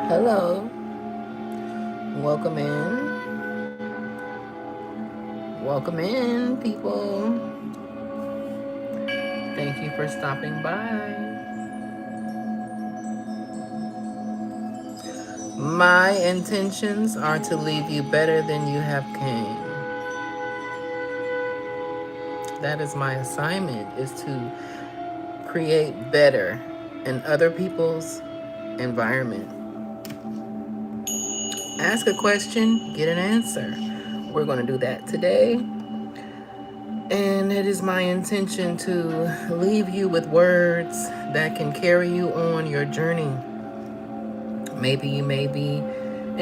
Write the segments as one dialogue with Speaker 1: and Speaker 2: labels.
Speaker 1: Hello, welcome in. Welcome in, people. Thank you for stopping by. My intentions are to leave you better than you have came. That is my assignment, is to create better in other people's environment. Ask a question, get an answer. We're going to do that today. And it is my intention to leave you with words that can carry you on your journey. Maybe you may be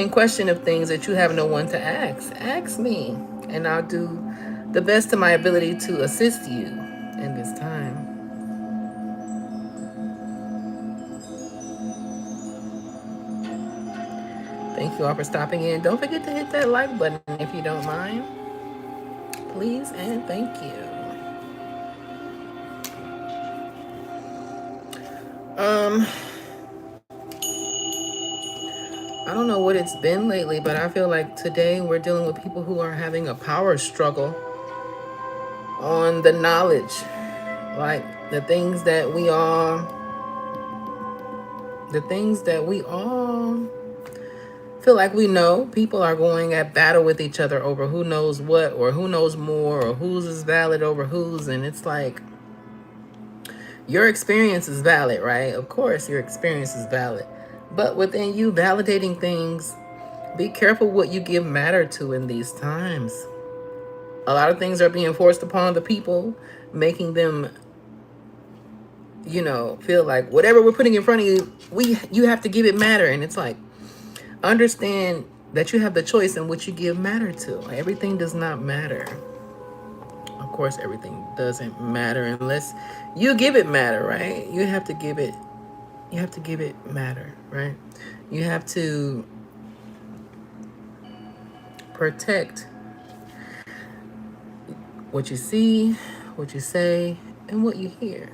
Speaker 1: in question of things that you have no one to ask. Ask me, and I'll do the best of my ability to assist you in this time. Thank you all for stopping in. Don't forget to hit that like button if you don't mind. Please and thank you. Um, I don't know what it's been lately, but I feel like today we're dealing with people who are having a power struggle on the knowledge, like the things that we all feel like we know. People are going at battle with each other over who knows what, or who knows more, or whose is valid over whose. And it's like, your experience is valid, right? Of course your experience is valid, but within you validating things, be careful what you give matter to in these times. A lot of things are being forced upon the people, making them, feel like whatever we're putting in front of you, you have to give it matter. And it's like, understand that you have the choice in what you give matter to. Everything does not matter. Of course, everything doesn't matter unless you give it matter, right? You have to give it matter, right? You have to protect what you see, what you say, and what you hear.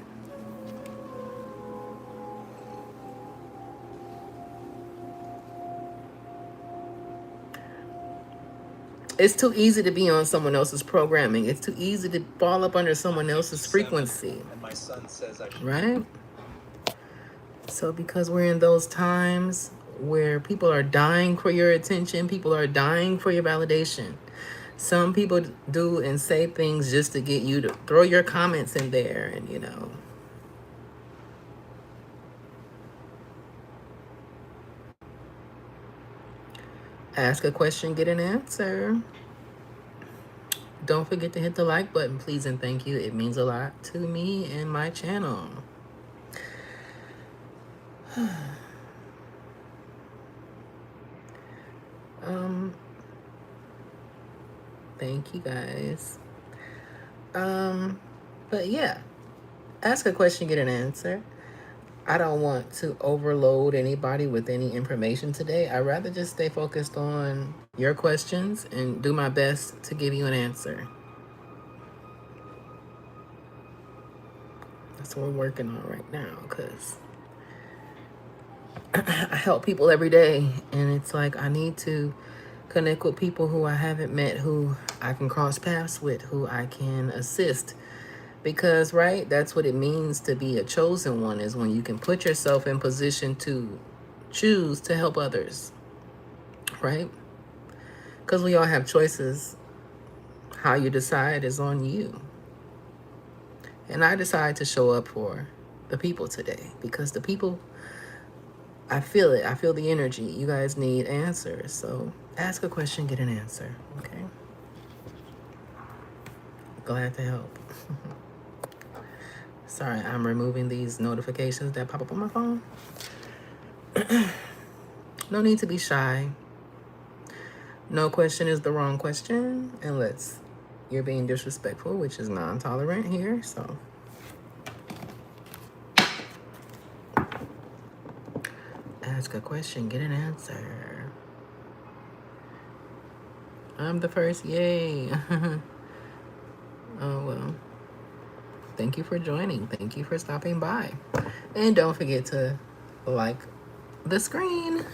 Speaker 1: It's too easy to be on someone else's programming. It's too easy to fall up under someone else's frequency, right? So because we're in those times where people are dying for your attention, people are dying for your validation. Some people do and say things just to get you to throw your comments in there, and ask a question, get an answer. Don't forget to hit the like button, please and thank you. It means a lot to me and my channel. Um, Thank you guys. But yeah, ask a question, get an answer. I don't want to overload anybody with any information today. I'd rather just stay focused on your questions and do my best to give you an answer. That's what we're working on right now, because I help people every day, and it's like I need to connect with people who I haven't met, who I can cross paths with, who I can assist. Because, right, that's what it means to be a chosen one, is when you can put yourself in position to choose to help others, right? Because we all have choices. How you decide is on you. And I decide to show up for the people today, because the people, I feel it. I feel the energy. You guys need answers. So ask a question, get an answer. Okay? Glad to help. Sorry, I'm removing these notifications that pop up on my phone. No need to be shy. No question is the wrong question unless you're being disrespectful, which is non-tolerant here. So ask a question, get an answer. I'm the first, yay. Oh, well. Thank you for joining. Thank you for stopping by. And don't forget to like, the screen.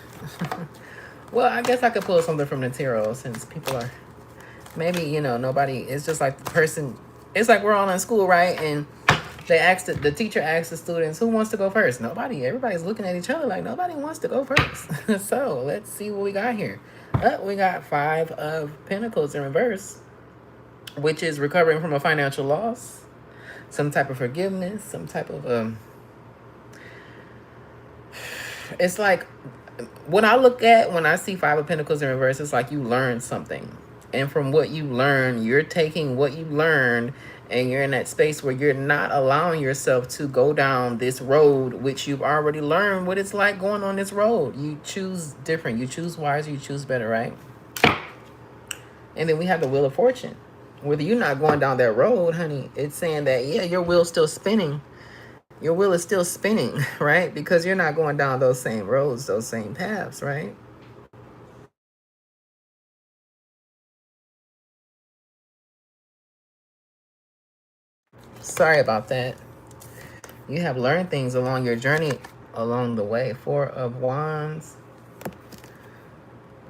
Speaker 1: Well, I guess I could pull something from the tarot since people are maybe, you know, nobody, it's just like the person, it's like we're all in school, right? And they asked the teacher asked the students, who wants to go first? Nobody. Everybody's looking at each other like nobody wants to go first. So let's see what we got here. We got 5 of Pentacles in reverse, which is recovering from a financial loss, some type of forgiveness, some type of it's like when I see 5 of Pentacles in reverse, it's like you learned something. And from what you learn, you're taking what you learned and you're in that space where you're not allowing yourself to go down this road, which you've already learned what it's like going on this road. You choose different, you choose wiser, you choose better, right? And then we have the Wheel of Fortune. Whether you're not going down that road, honey, it's saying that, yeah, your wheel's still spinning. Your wheel is still spinning, right? Because you're not going down those same roads, those same paths, right? Sorry about that. You have learned things along your journey along the way. 4 of Wands.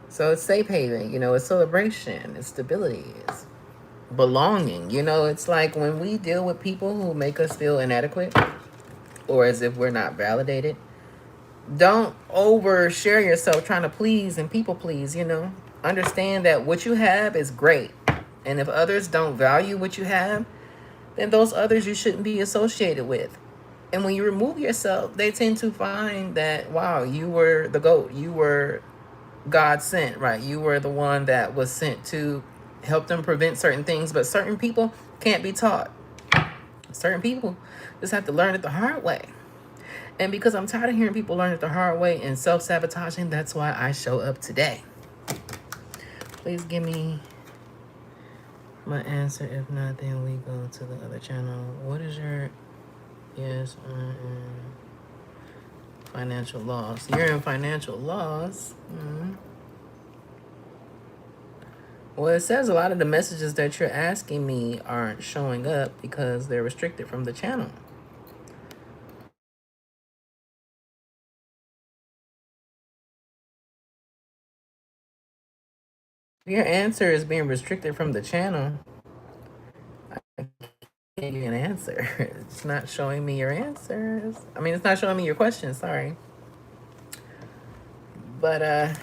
Speaker 1: So it's safe haven, you know, it's celebration, it's stability, it's belonging. You know, it's like when we deal with people who make us feel inadequate or as if we're not validated, don't overshare yourself trying to please and people please, you know. Understand that what you have is great. And if others don't value what you have, then those others you shouldn't be associated with. And when you remove yourself, they tend to find that, wow, you were the GOAT. You were God sent, right? You were the one that was sent to help them prevent certain things. But certain people can't be taught. Certain people just have to learn it the hard way. And because I'm tired of hearing people learn it the hard way and self-sabotaging, that's why I show up today. Please give me my answer. If not, then we go to the other channel. What is your... Yes, financial loss. You're in financial loss. Well, it says a lot of the messages that you're asking me aren't showing up because they're restricted from the channel. Your answer is being restricted from the channel. I can't give you an answer. It's not showing me your answers. I mean, it's not showing me your questions. Sorry. But, let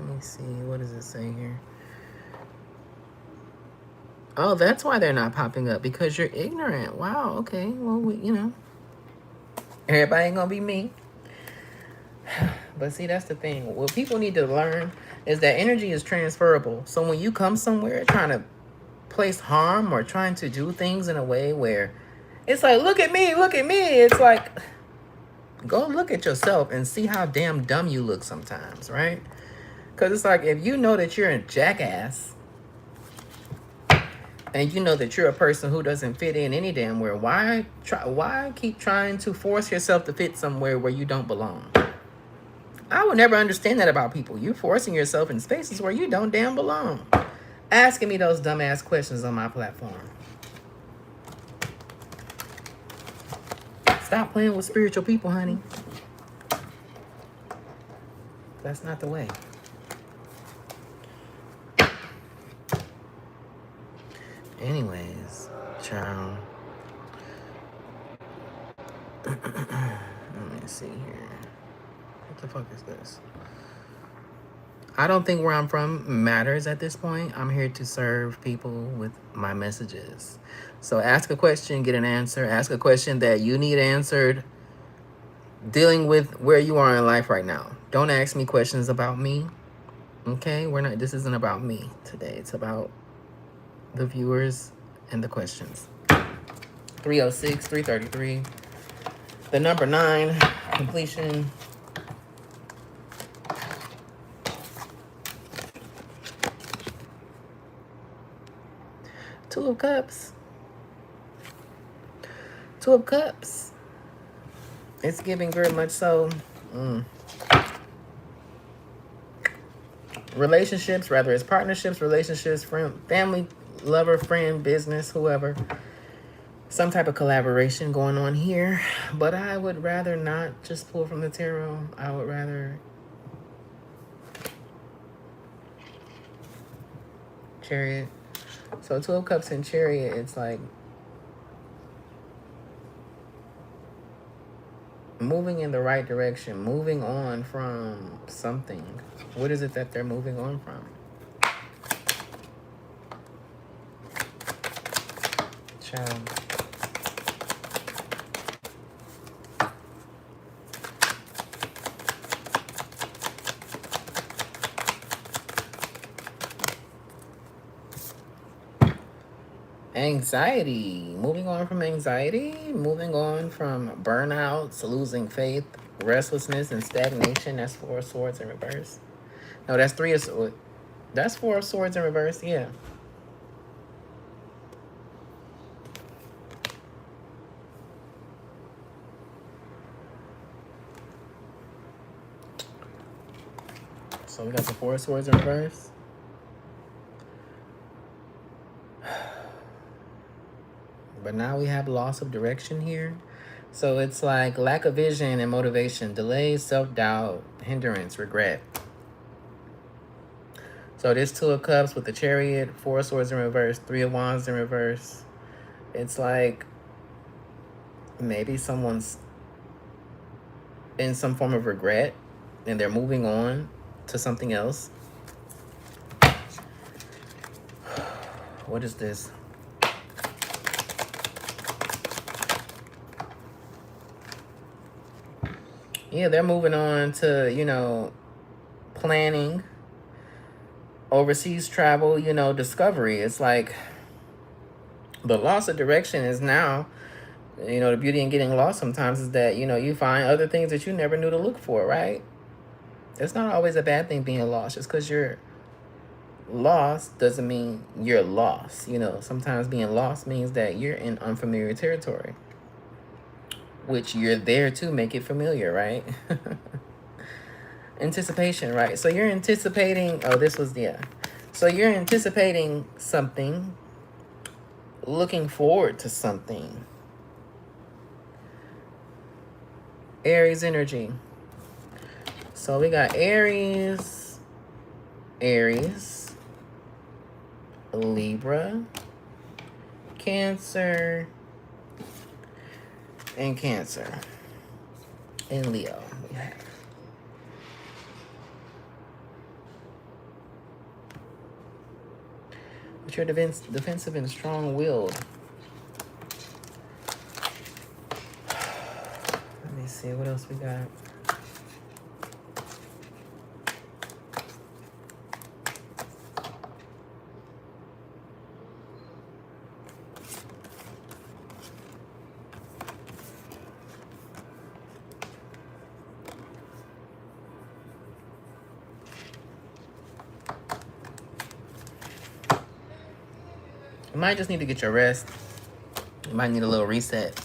Speaker 1: me see. What does it say here? Oh, that's why they're not popping up, because you're ignorant. Wow, okay. Well, you know, everybody ain't gonna be me. But see, that's the thing. What people need to learn is that energy is transferable. So when you come somewhere trying to place harm or trying to do things in a way where it's like, look at me, it's like, go look at yourself and see how damn dumb you look sometimes, right? Because it's like, if you know that you're a jackass and you know that you're a person who doesn't fit in any damn where, why keep trying to force yourself to fit somewhere where you don't belong? I would never understand that about people. You forcing yourself in spaces where you don't damn belong. Asking me those dumbass questions on my platform. Stop playing with spiritual people, honey. That's not the way. Anyways, child. Let me see here. What the fuck is this? I don't think where I'm from matters at this point. I'm here to serve people with my messages. So ask a question, get an answer. Ask a question that you need answered, dealing with where you are in life right now. Don't ask me questions about me. Okay? This isn't about me today. It's about the viewers and the questions. 306, 333. The number 9, completion. Two of Cups. Two of Cups. It's giving very much so. relationships, whether it's partnerships, relationships, friend, family, lover, friend, business, whoever. Some type of collaboration going on here. But I would rather not just pull from the tarot. I would rather Chariot. So 2 of Cups and Chariot, it's like moving in the right direction, moving on from something. What is it that they're moving on from? Child. Anxiety. Moving on from anxiety. Moving on from burnouts, losing faith, restlessness, and stagnation. That's 4 of Swords in reverse. No, that's 3 of Swords. That's 4 of Swords in reverse. Yeah. So we got the 4 of Swords in reverse. But now we have loss of direction here. So it's like lack of vision and motivation, delays, self-doubt, hindrance, regret. So this 2 of Cups with the Chariot, 4 of Swords in reverse, 3 of Wands in reverse. It's like maybe someone's in some form of regret and they're moving on to something else. What is this? Yeah, they're moving on to, you know, planning, overseas travel, you know, discovery. It's like the loss of direction is now, you know, the beauty in getting lost sometimes is that, you know, you find other things that you never knew to look for, right? It's not always a bad thing being lost. Just because you're lost doesn't mean you're lost. You know, sometimes being lost means that you're in unfamiliar territory, which you're there to make it familiar, right? Anticipation, right? So you're anticipating, oh, this was, yeah. So you're anticipating something, looking forward to something. Aries energy. So we got Aries, Libra, Cancer, and Cancer. And Leo. We have. But you're defensive and strong-willed. Let me see what else we got. You might just need to get your rest. You might need a little reset.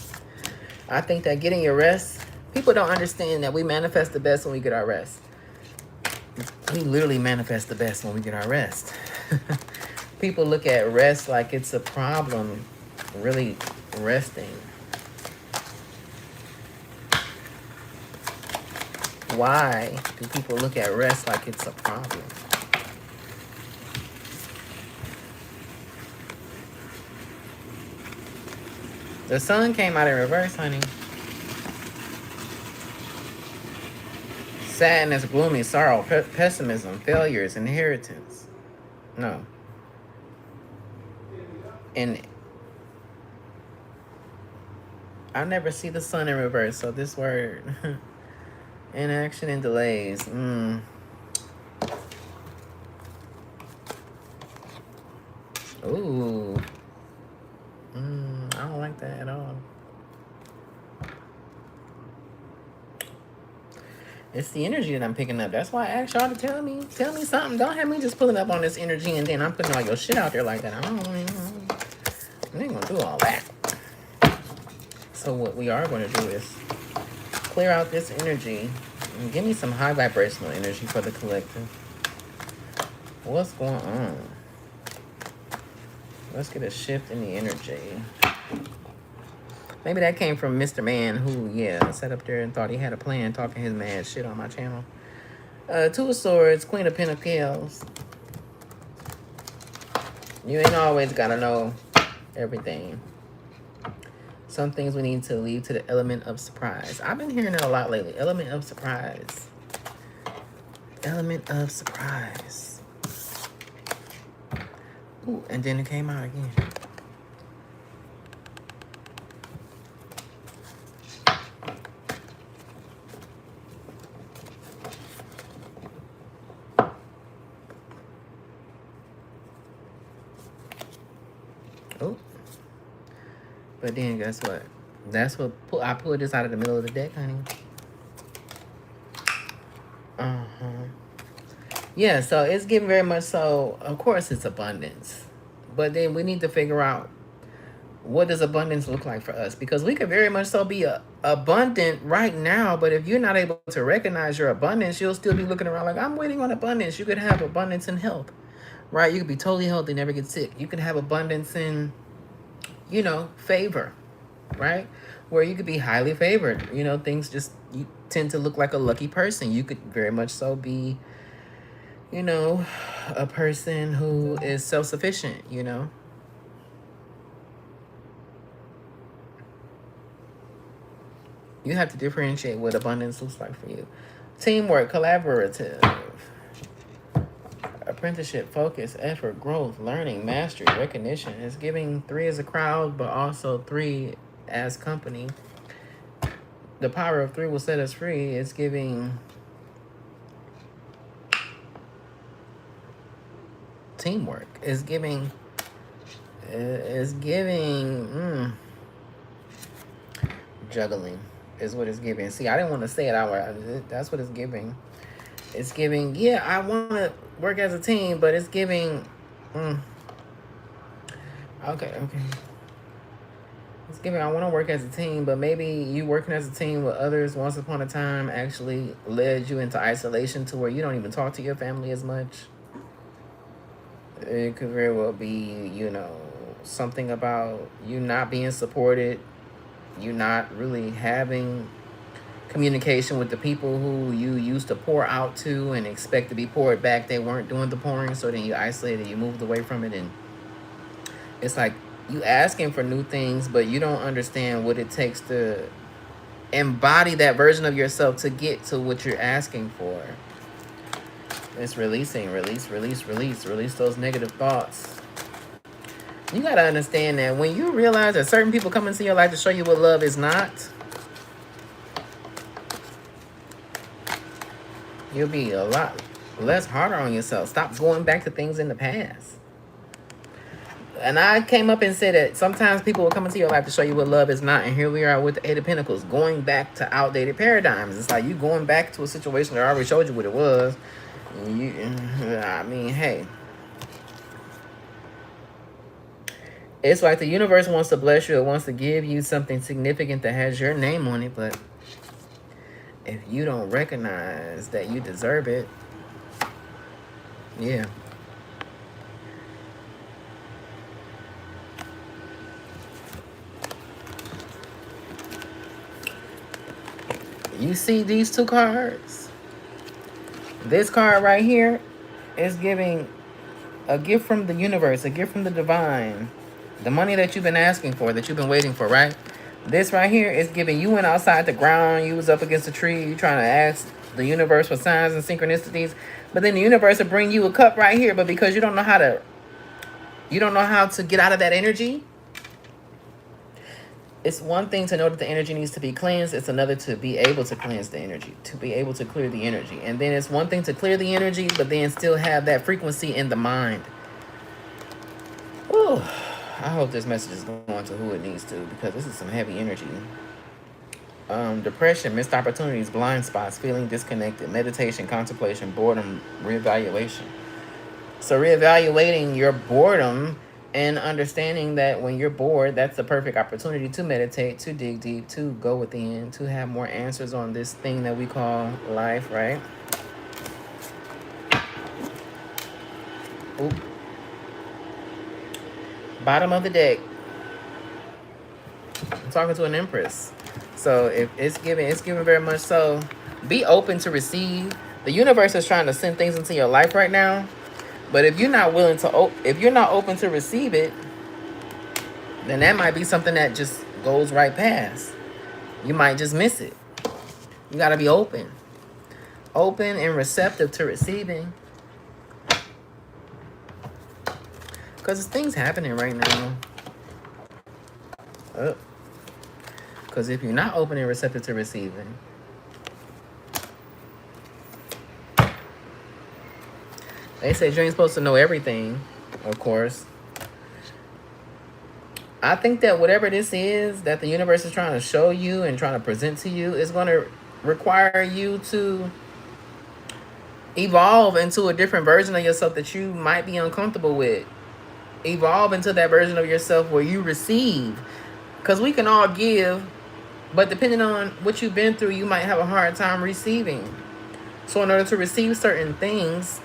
Speaker 1: I think that getting your rest, people don't understand that we manifest the best when we get our rest. We literally manifest the best when we get our rest. People look at rest like it's a problem, really resting. Why do people look at rest like it's a problem? The sun came out in reverse, honey. Sadness, gloomy, sorrow, pessimism, failures, inheritance. No. And I never see the sun in reverse, so this word, inaction and delays. Ooh. I don't like that at all. It's the energy that I'm picking up. That's why I asked y'all to tell me something. Don't have me just pulling up on this energy and then I'm putting all your shit out there like that. I ain't gonna do all that. So what we are going to do is clear out this energy and give me some high vibrational energy for the collective. What's going on? Let's get a shift in the energy. Maybe that came from Mr. Man who, yeah, sat up there and thought he had a plan talking his mad shit on my channel. Two of Swords, Queen of Pentacles. You ain't always gotta know everything. Some things we need to leave to the element of surprise. I've been hearing that a lot lately. Element of surprise. Element of surprise. Ooh, and then it came out again. Oh. But then guess what? That's what I pulled this out of the middle of the deck, honey. Yeah, so it's getting very much so, of course it's abundance. But then we need to figure out, what does abundance look like for us? Because we could very much so be abundant right now, but if you're not able to recognize your abundance, you'll still be looking around like, I'm waiting on abundance. You could have abundance in health, right? You could be totally healthy, never get sick. You can have abundance in, you know, favor, right? Where you could be highly favored. You know, things just, you tend to look like a lucky person. You could very much so be, you know, a person who is self-sufficient, you know. You have to differentiate what abundance looks like for you. Teamwork, collaborative, apprenticeship, focus, effort, growth, learning, mastery, recognition. It's giving 3 as a crowd, but also 3 as company. The power of 3 will set us free. It's giving teamwork. It's giving juggling is what it's giving. See, I didn't want to say it outright. That's what it's giving. It's giving, yeah, I want to work as a team, but it's giving, okay. It's giving, I want to work as a team, but maybe you working as a team with others once upon a time actually led you into isolation to where you don't even talk to your family as much. It could very well be, you know, something about you not being supported, you not really having communication with the people who you used to pour out to and expect to be poured back. They weren't doing the pouring, so then you isolated, you moved away from it, and it's like you asking for new things, but you don't understand what it takes to embody that version of yourself to get to what you're asking for. It's releasing, release those negative thoughts. You gotta understand that when you realize that certain people come into your life to show you what love is not, you'll be a lot less harder on yourself. Stop going back to things in the past. And I came up and said that sometimes people will come into your life to show you what love is not. And here we are with the 8 of Pentacles, going back to outdated paradigms. It's like you going back to a situation that already showed you what it was. I mean, hey. It's like the universe wants to bless you. It wants to give you something significant that has your name on it. But if you don't recognize that you deserve it, yeah. You see these 2 cards? This card right here is giving a gift from the universe, a gift from the divine. The money that you've been asking for, that you've been waiting for, right? This right here is giving, you went outside the ground, you was up against a tree, you trying to ask the universe for signs and synchronicities, but then the universe will bring you a cup right here, but because you don't know how to get out of that energy. It's one thing to know that the energy needs to be cleansed. It's another to be able to cleanse the energy, to be able to clear the energy. And then it's one thing to clear the energy, but then still have that frequency in the mind. Ooh, I hope this message is going to who it needs to, because this is some heavy energy. Depression, missed opportunities, blind spots, feeling disconnected, meditation, contemplation, boredom, reevaluation. So reevaluating your boredom and understanding that when you're bored, that's the perfect opportunity to meditate, to dig deep, to go within, to have more answers on this thing that we call life, right? Oop. Bottom of the deck. I'm talking to an Empress. So if it's given very much so. Be open to receive. The universe is trying to send things into your life right now. But if you're not willing to, if you're not open to receive it, then that might be something that just goes right past. You might just miss it. You got to be open. Open and receptive to receiving. Because there's things happening right now. Because if you're not open and receptive to receiving, they say you ain't supposed to know everything, of course. I think that whatever this is that the universe is trying to show you and trying to present to you is going to require you to evolve into a different version of yourself that you might be uncomfortable with. Evolve into that version of yourself where you receive. Because we can all give, but depending on what you've been through, you might have a hard time receiving. So in order to receive certain things,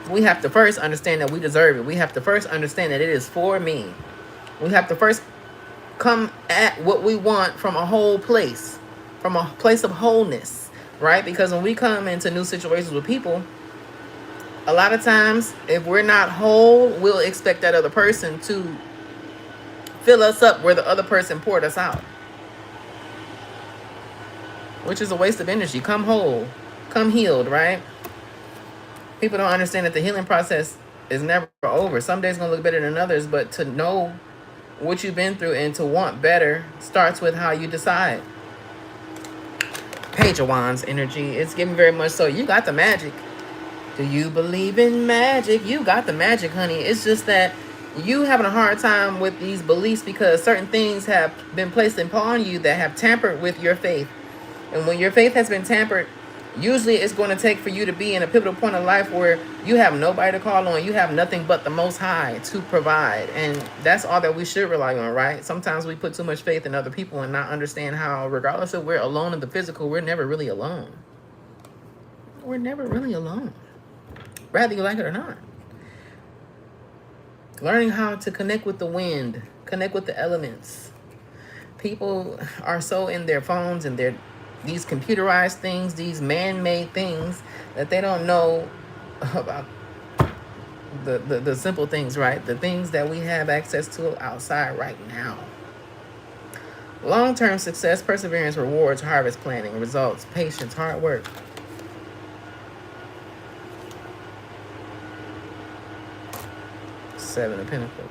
Speaker 1: we have to first understand that we deserve it. We have to first understand that it is for me. We have to first come at what we want from a whole place, from a place of wholeness, right? Because when we come into new situations with people, a lot of times, if we're not whole, we'll expect that other person to fill us up where the other person poured us out, which is a waste of energy. Come whole, come healed, right? People don't understand that the healing process is never over. Some days gonna look better than others, but to know what you've been through and to want better starts with how you decide. Page of Wands energy. It's giving very much so. You got the magic. Do you believe in magic? You got the magic, honey. It's just that you having a hard time with these beliefs because certain things have been placed upon you that have tampered with your faith. And when your faith has been tampered, usually it's going to take for you to be in a pivotal point of life where you have nobody to call on. You have nothing but the Most High to provide. And that's all that we should rely on, right? Sometimes we put too much faith in other people and not understand how, regardless of we're alone in the physical, we're never really alone. We're never really alone, whether you like it or not. Learning how to connect with the wind, connect with the elements. People are so in their phones and these computerized things, these man-made things, that they don't know about the simple things, right? The things that we have access to outside right now. Long-term success, perseverance, rewards, harvest, planning, results, patience, hard work. Seven of Pentacles.